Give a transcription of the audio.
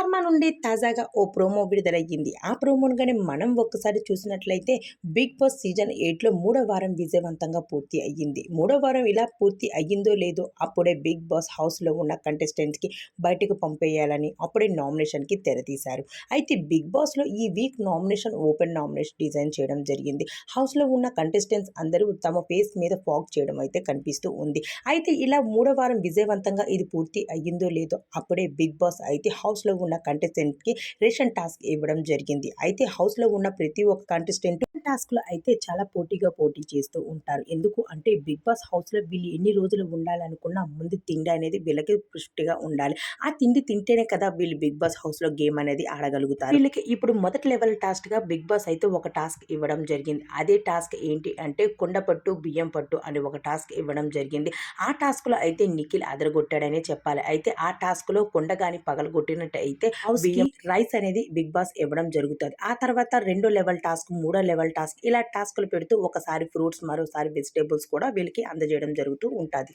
శర్మ నుండి తాజాగా ఓ ప్రోమో విడుదలయ్యింది. ఆ ప్రోమోను గాని మనం ఒక్కసారి చూసినట్లయితే బిగ్ బాస్ సీజన్ 8లో మూడో వారం విజయవంతంగా పూర్తి అయ్యింది. మూడో వారం ఇలా పూర్తి అయ్యిందో లేదో అప్పుడే బిగ్ బాస్ హౌస్లో ఉన్న కంటెస్టెంట్స్కి బయటకు పంపేయాలని అప్పుడే నామినేషన్కి తెరతీశారు. అయితే బిగ్ బాస్లో ఈ వీక్ ఓపెన్ నామినేషన్ డిజైన్ చేయడం జరిగింది. హౌస్లో ఉన్న కంటెస్టెంట్స్ అందరూ తమ ఫేస్ మీద ఫాగ్ చేయడం అయితే కనిపిస్తూ ఉంది. అయితే ఇలా మూడో వారం విజయవంతంగా ఇది పూర్తి అయ్యిందో లేదో అప్పుడే బిగ్ బాస్ అయితే హౌస్లో ఉన్న కంటెస్టెంట్కి రేషన్ టాస్క్ ఇవ్వడం జరిగింది. అయితే హౌస్లో ఉన్న ప్రతి ఒక్క కంటెస్టెంట్ టాస్క్లో అయితే చాలా పోటీ చేస్తూ ఉంటారు. ఎందుకు అంటే బిగ్ బాస్ హౌస్లో వీళ్ళు ఎన్ని రోజులు ఉండాలనుకున్నా ముందు తిండి అనేది వీళ్ళకి పుష్టిగా ఉండాలి. ఆ తిండి తింటేనే కదా వీళ్ళు బిగ్ బాస్ హౌస్లో గేమ్ అనేది ఆడగలుగుతారు. వీళ్ళకి ఇప్పుడు మొదటి లెవెల్ టాస్క్గా బిగ్ బాస్ అయితే ఒక టాస్క్ ఇవ్వడం జరిగింది. అదే టాస్క్ ఏంటి అంటే కుండపట్టు బియ్యం పట్టు అని ఒక టాస్క్ ఇవ్వడం జరిగింది. ఆ టాస్క్లో అయితే నిఖిల్ అదరగొట్టాడనే చెప్పాలి. అయితే ఆ టాస్క్లో కుండ కానీ పగలగొట్టినట్టు అయితే బియ్యం రైస్ అనేది బిగ్ బాస్ ఇవ్వడం జరుగుతుంది. ఆ తర్వాత రెండో లెవెల్ టాస్క్, మూడో లెవెల్ టాస్క్ ఇలా టాస్క్లు పెడుతూ ఒకసారి ఫ్రూట్స్, మరోసారి వెజిటేబుల్స్ కూడా వీళ్ళకి అందజేయడం జరుగుతూ ఉంటుంది.